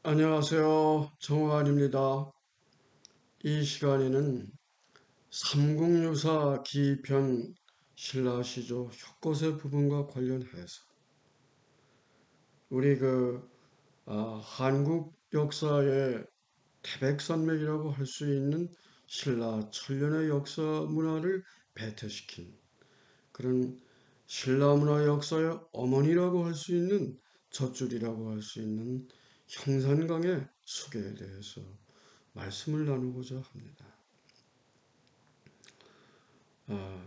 안녕하세요. 정화환입니다. 이 시간에는 삼국유사 기편 신라시조 효고세 부분과 관련해서 우리 한국 역사의 태백산맥이라고 할 수 있는 신라 천년의 역사 문화를 배태시킨 그런 신라 문화 역사의 어머니라고 할 수 있는 젖줄이라고 할 수 있는 형산강의 수계에 대해서 말씀을 나누고자 합니다.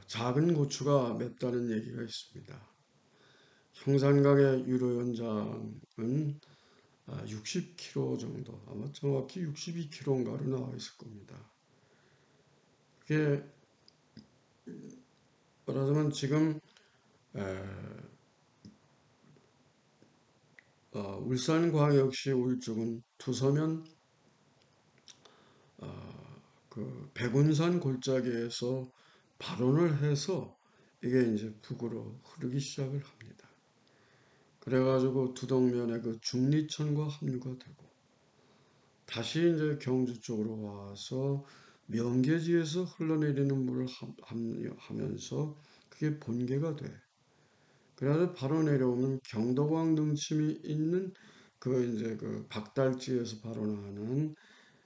작은 고추가 맵다는 얘기가 있습니다. 형산강의 유로 연장은 60km 정도, 아마 정확히 62km인가로 나와 있을 겁니다. 그게 말하자면 지금 울산광역시 울주군 투서면 백운산 골짜기에서 발원을 해서 이게 이제 북으로 흐르기 시작을 합니다. 그래가지고 두덕면에 그 중리천과 합류가 되고 다시 이제 경주 쪽으로 와서 명계지에서 흘러내리는 물을 합류하면서 그게 본계가 돼. 그래서 바로 내려오면 경덕왕 등침이 있는 그 이제 그 박달지에서 발원하는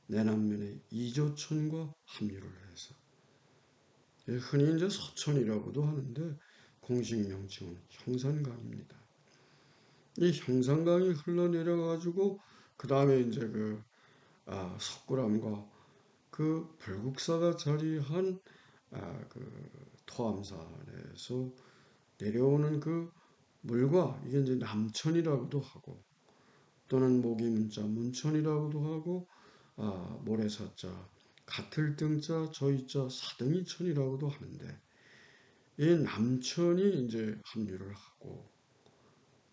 내남면의 이조천과 합류를 해서 흔히 이제 서천이라고도 하는데 공식 명칭은 형산강입니다. 이 형산강이 흘러내려가지고 그 다음에 이제 석굴암과 그 불국사가 자리한 그 토암산에서 내려오는 그 물과 이게 이제 남천이라고도 하고 또는 모기문자 문천이라고도 하고 모래사자 같을 등자 저희자 사등이천이라고도 하는데 이 남천이 이제 합류를 하고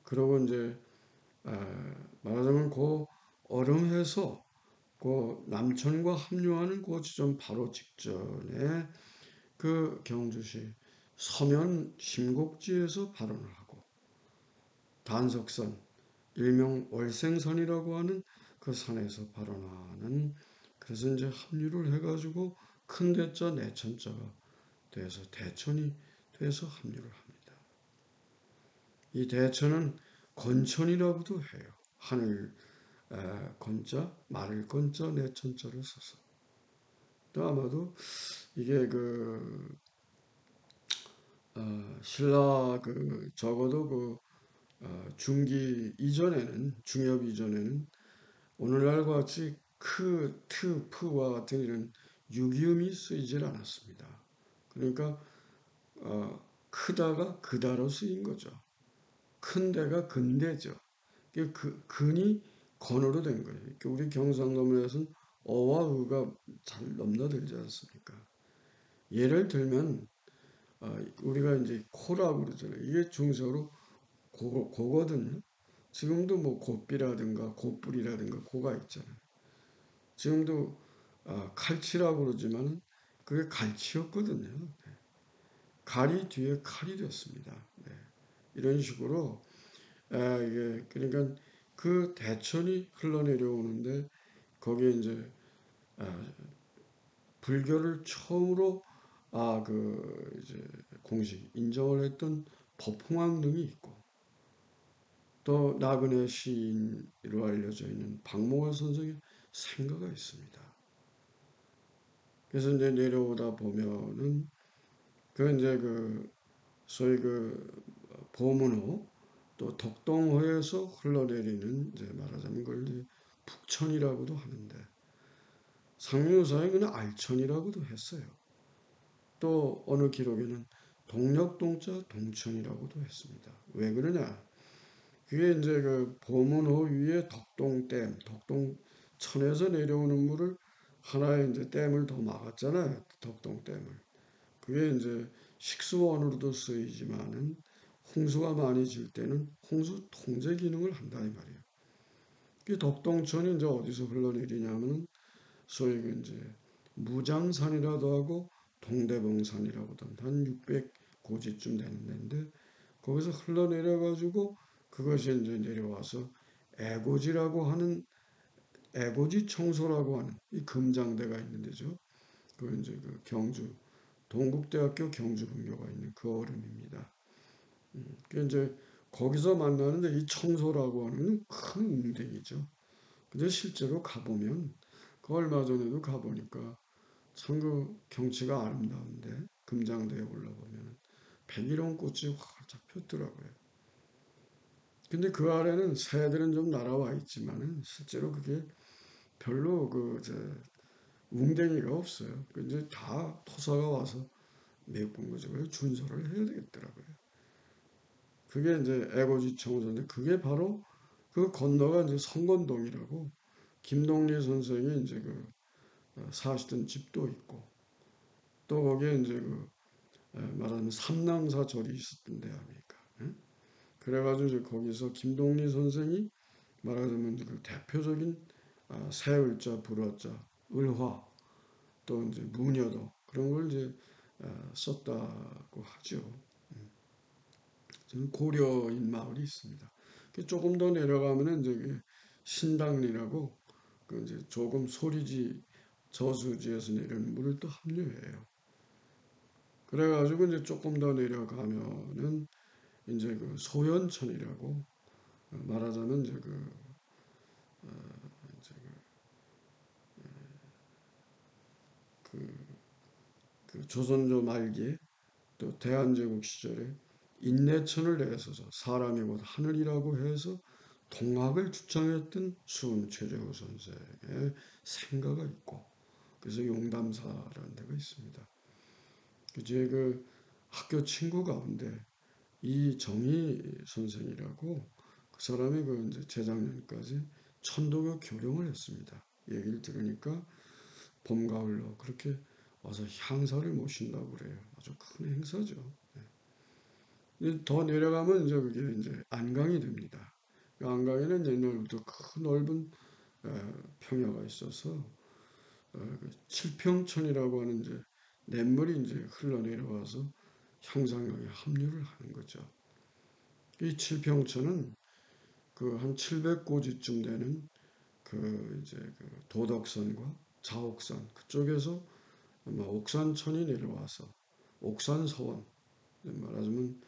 그러고 이제 말하자면 그 얼음해서 그 남천과 합류하는 그 지점 바로 직전에 그 경주시 서면 심곡지에서 발원을 하고 단석산 일명 월생산이라고 하는 그 산에서 발원하는 그래서 이제 합류를 해가지고 큰 대자 내천자가 돼서 대천이 돼서 합류를 합니다. 이 대천은 건천이라고도 해요. 하늘 건자 말을 건자 내천자를 써서 또 아마도 이게 신라 적어도 중기 이전에는 중엽 이전에는 오늘날과 같이 크, 트, 프와 같은 이런 유기음이 쓰이질 않았습니다. 그러니까 크다가 그다로 쓰인 거죠. 큰 데가 근대죠. 근이 건으로 된 거예요. 우리 경상도문에서는 어와 의가 잘 넘나들지 않습니까? 예를 들면 우리가 이제 코라고 그러잖아요. 이게 중세로 고거든요. 지금도 뭐 고삐라든가 고뿔이라든가 고가 있잖아요. 지금도 칼치라고 그러지만 그게 갈치였거든요. 갈이 뒤에 칼이 됐습니다. 네. 이런 식으로 이게 그러니까 그 대천이 흘러내려오는데 거기에 이제 불교를 처음으로 이제 공식 인정을 했던 법홍왕 등이 있고 또 나그네 시인으로 알려져 있는 박몽월 선생의 생가가 있습니다. 그래서 이제 내려오다 보면은 이제 소위 보문호 또 덕동호에서 흘러내리는 이제 말하자면 그걸 이제 북천이라고도 하는데 상류사에 그냥 알천이라고도 했어요. 또 어느 기록에는 동력동자 동천이라고도 했습니다. 왜 그러냐? 그게 이제 보문호 위에 덕동댐, 덕동천에서 내려오는 물을 하나의 이제 댐을 더 막았잖아요. 덕동댐을. 그게 이제 식수원으로도 쓰이지만은 홍수가 많이 질 때는 홍수 통제 기능을 한다 이 말이에요. 이 덕동천이 이제 어디서 흘러내리냐면은 소위 이제 무장산이라도 하고 동대봉산이라고도 한 600고지쯤 되는 데인데 거기서 흘러내려 가지고 그것이 이제 내려와서 애고지라고 하는 애고지 청소라고 하는 이 금장대가 있는데죠. 그 이제 그 경주 동국대학교 경주분교가 있는 그 얼음입니다. 그 이제 거기서 만나는데 이 청소라고 하는 큰 웅덩이죠. 근데 실제로 가보면 그 얼마 전에도 가보니까 참 그 경치가 아름다운데 금장대에 올라보면 백일홍 꽃이 활짝 폈더라고요. 근데 그 아래는 새들은 좀 날아와 있지만은 실제로 그게 별로 웅덩이가 없어요. 그 이제 다 토사가 와서 메꾼 거죠. 그래서 준설을 해야 되겠더라고요. 그게 이제 애고지 청소인데 그게 바로 그 건너가 이제 성건동이라고 김동리 선생이 이제 사시던 집도 있고 또 거기에 이제 말하자면 삼랑사절이 있었던 데 아닙니까? 예? 그래가지고 이제 거기서 김동리 선생이 말하자면 그 대표적인 새을자, 불화자, 을화 또 이제 무녀도 그런 걸 이제 썼다고 하죠. 지금 고려인 마을이 있습니다. 조금 더 내려가면은 이제 신당리라고 그 이제 조금 소리지 저수지에서 내리는 물을 또 합류해요. 그래가지고 이제 조금 더 내려가면은 이제 그 소연천이라고 말하자면 이제 그 조선조 말기에 또 대한제국 시절에 인내천을 내서서 사람이 곧 하늘이라고 해서 통학을 주창했던 수은 최재호 선생의 생가가 있고 그래서 용담사라는 데가 있습니다. 제 학교 친구 가운데 이정희 선생이라고 그 사람이 이제 재작년까지 천도교 교령을 했습니다. 얘기를 들으니까 봄, 가을로 그렇게 와서 향사를 모신다고 그래요. 아주 큰 행사죠. 더 내려가면 이제 그게 이제 안강이 됩니다. 그 안강에는 옛날부터 큰 넓은 평야가 있어서 칠평천이라고 하는 이제 냇물이 이제 흘러내려와서 형상강에 합류를 하는 거죠. 이 칠평천은 그 한 700고지쯤 되는 이제 도덕산과 자옥산 그쪽에서 아마 옥산천이 내려와서 옥산서원 말하자면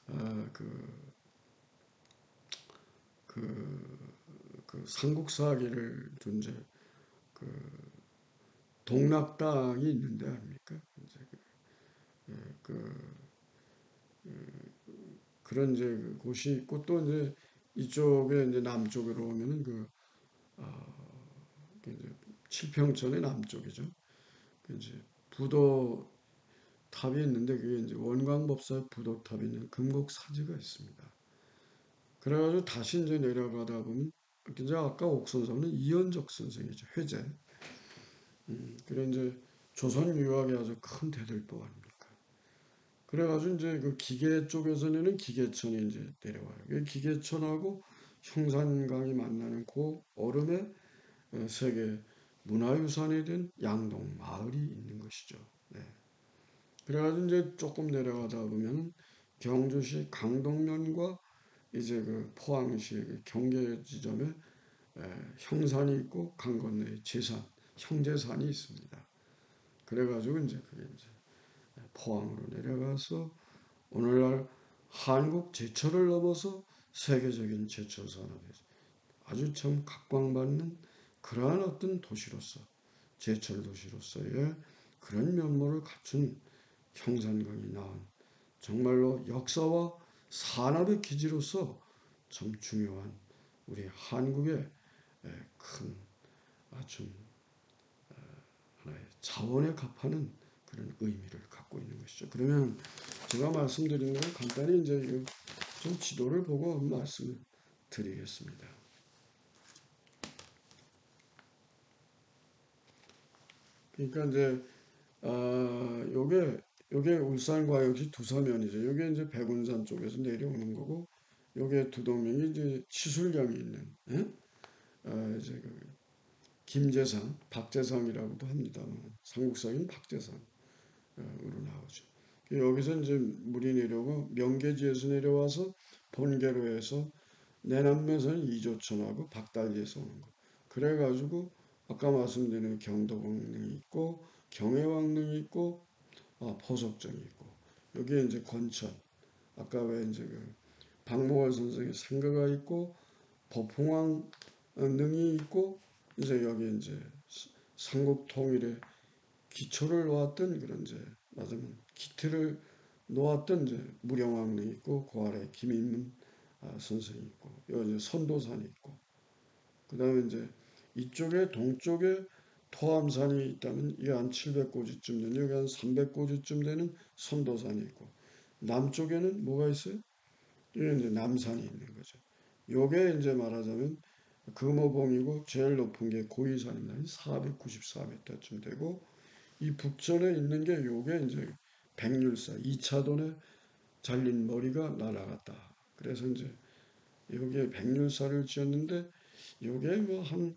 아, 그, 그 삼국사기를 둔 이제 그 동락 땅이 있는데 아닙니까? 이제 그 그런 이제 곳이 있고 또 이제 이쪽에 이제 남쪽으로 오면은 이제 칠평천의 남쪽이죠. 이제 부도 탑이 있는데 그게 이제 원광법사의 부도탑이 있는 금곡사지가 있습니다. 그래가지고 다시 이제 내려가다 보면 이제 아까 옥선서는 이현적 선생이죠. 회제. 그래 이제 조선 유학의 아주 큰 대들보 아닙니까? 그래가지고 이제 그 기계 쪽에서는 기계천이 이제 내려와요. 그 기계천하고 형산강이 만나는 그 얼음에 세계 문화유산이 된 양동 마을이 있는 것이죠. 네. 그래가지고 이제 조금 내려가다 보면 경주시 강동면과 이제 포항시 경계 지점에 형산이 있고 강 건너에 제산, 형제산이 있습니다. 그래가지고 이제 그게 이제 포항으로 내려가서 오늘날 한국 제철을 넘어서 세계적인 제철 산업에 아주 참 각광받는 그러한 어떤 도시로서 제철 도시로서의 그런 면모를 갖춘 형산강이 낳은 정말로 역사와 산업의 기지로서 참 중요한 우리 한국의 큰 아주 하나의 자원에 값하는 그런 의미를 갖고 있는 것이죠. 그러면 제가 말씀드리는 건 간단히 이제 좀 지도를 보고 말씀을 드리겠습니다. 그러니까 이제 요게 울산과역시 두서면이죠. 요게 이제 백운산 쪽에서 내려오는 거고, 요게 두동면이 이제 치술령이 있는, 예? 이제 김제산, 박제산이라고도 합니다. 삼국사인 박제산으로 나오죠. 여기서 이제 물이 내려오고 명계지에서 내려와서 본계로 해서 내남면서는 이조천하고 박달리에서 오는 거. 그래가지고 아까 말씀드린 경도왕릉이 있고 경해왕릉이 있고 포석정이 있고 여기에 이제 권천 아까 왜 이제 그 박목월 선생의 생가가 있고 법홍왕 능이 있고 이제 여기 이제 삼국 통일의 기초를 놓았던 그런 이제 맞으면 기틀을 놓았던 이제 무령왕릉이 있고 그 아래 김인문 선생이 있고 여기 이제 선도산이 있고 그 다음에 이제 이쪽에 동쪽에 토암산이 있다면 이게 한 700고지쯤 되는 여기 한 300고지쯤 되는 선도산이 있고 남쪽에는 뭐가 있어요? 이게 이제 남산이 있는 거죠. 요게 이제 말하자면 금호봉이고 제일 높은 게 고위산입니다. 494m쯤 되고 이 북전에 있는 게 요게 이제 백률사 2차돈에 잘린 머리가 날아갔다. 그래서 이제 여기에 백률사를 지었는데 요게 뭐한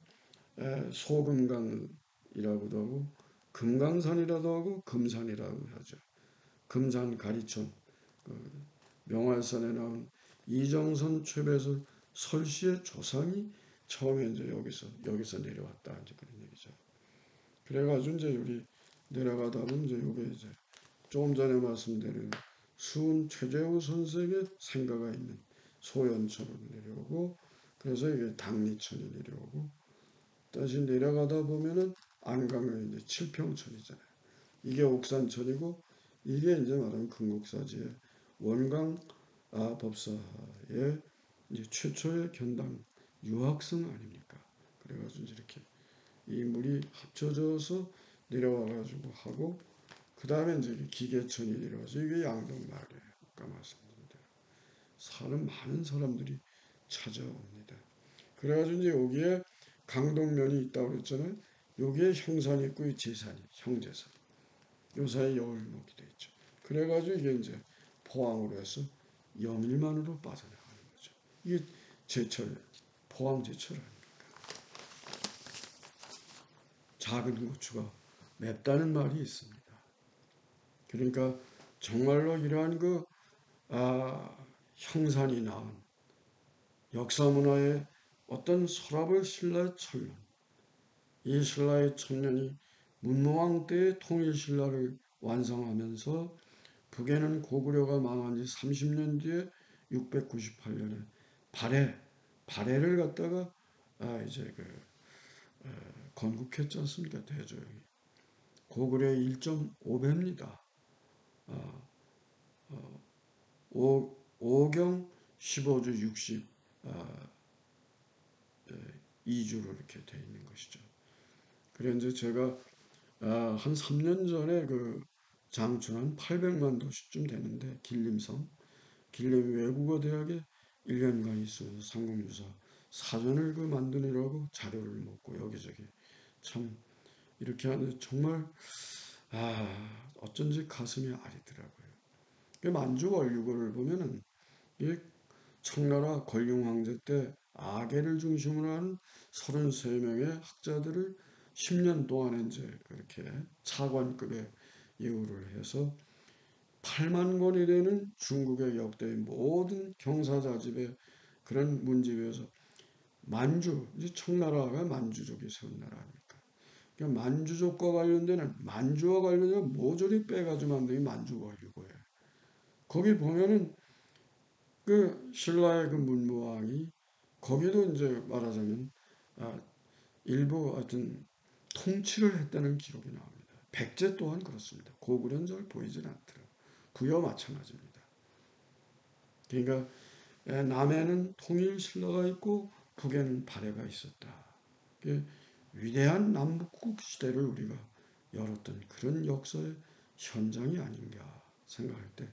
소금강이라고도 하고 금강산이라도 하고 금산이라고 하죠. 금산 가리촌 그 명활산에 나온 이정선 최배설 설씨의 조상이 처음에 이제 여기서 내려왔다 이제 그런 얘기죠. 그래가지고 이제 우리 내려가다 보면 이제 요게 이제 조금 전에 말씀드린 수은 최재우 선생의 생가가 있는 소연천으로 내려오고 그래서 이게 당리천이 내려오고 다시 내려가다 보면은 안강은 이제 칠평천이잖아요. 이게 옥산천이고 이게 이제 말하면 금국사지의 원강 법사의 이제 최초의 견당 유학성 아닙니까? 그래가지고 이렇게 이 물이 합쳐져서 내려와가지고 하고 그 다음에 이제 기계천이 내려와서 이게 양동마을이에요. 아까 말씀드린 대로 많은 사람들이 찾아옵니다. 그래가지고 이제 여기에 강동면이 있다고 그랬잖아요. 여기에 형산이 있고 제산이 형제산. 요 사이에 여울목이 돼 있죠. 그래가지고 이게 이제 포항으로 해서 영일만으로 빠져나가는 거죠. 이게 제철, 포항 제철 아닙니까? 작은 고추가 맵다는 말이 있습니다. 그러니까 정말로 이러한 형산이 낳은 역사문화의 어떤 서랍을 신라의 천년, 이 신라의 천년이 문무왕 때의 통일신라를 완성하면서 북에는 고구려가 망한 지 30년 뒤에 698년에 발해를 갖다가 이제 건국했지 않습니까? 대조영이. 고구려의 1.5배입니다. 5경 15주 60 2주로 이렇게 돼 있는 것이죠. 그래 이제 제가 한 3년 전에 장춘 한 800만 도시쯤 되는데 길림 외국어대학에 1년간 있으면서 삼국유사 사전을 만드느라고 자료를 먹고 여기저기 참 이렇게 하는데 정말 어쩐지 가슴이 아리더라고요. 만주 원류고를 보면은 이 청나라 권룡 황제 때 아계를 중심으로 하는 33명의 학자들을 10년 동안에 이제 그렇게 차관급의 예우를 해서 8만 권이 되는 중국의 역대의 모든 경사자집의 그런 문집에서 이제 청나라가 만주족이 세운 나라 아닙니까? 그러니까 만주족과 관련되는 만주와 관련된 모조리 빼가지고 만든 게 만주원류고예요. 거기 보면은 신라의 문무왕이 거기도 이제 말하자면 일부 하여튼 통치를 했다는 기록이 나옵니다. 백제 또한 그렇습니다. 고구려는 잘 보이질 않더라고요. 부여 마찬가지입니다. 그러니까 남해는 통일 신라가 있고 북에는 발해가 있었다. 위대한 남북국 시대를 우리가 열었던 그런 역사의 현장이 아닌가 생각할 때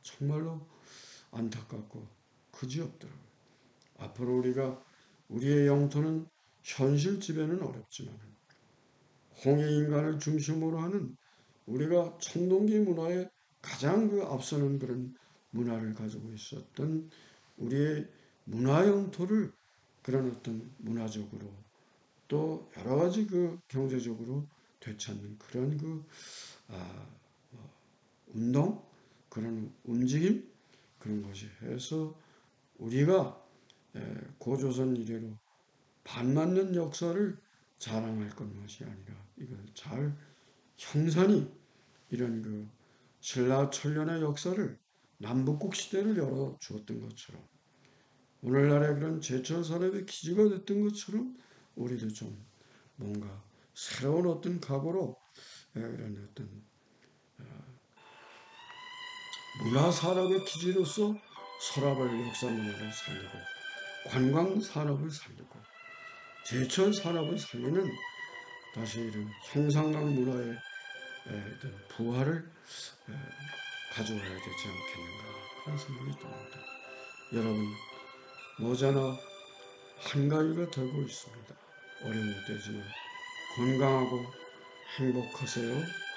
정말로 안타깝고 그지없더라고요. 앞으로 우리의 영토는 현실 지배는 어렵지만 홍해인간을 중심으로 하는 우리가 청동기 문화의 가장 앞서는 그런 문화를 가지고 있었던 우리의 문화 영토를 그런 어떤 문화적으로 또 여러 가지 경제적으로 되찾는 그런 운동 그런 움직임 그런 것이 해서 우리가 고조선 이래로 반맞는 역사를 자랑할 것만이 아니라 이걸 잘 형산이 이런 신라천년의 역사를 남북국 시대를 열어주었던 것처럼 오늘날의 그런 제철 산업의 기지가 됐던 것처럼 우리도 좀 뭔가 새로운 어떤 각오로 이런 어떤 문화 산업의 기지로서 서랍을 역사 문화를 살리고 관광 산업을 살리고 제철 산업을 살리는 다시 이런 형상강 문화의 어떤 부활을 가져와야 되지 않겠는가 그런 생각이 듭니다. 여러분 머지않아 한가위가 되고 있습니다. 어려운 때지만 건강하고 행복하세요.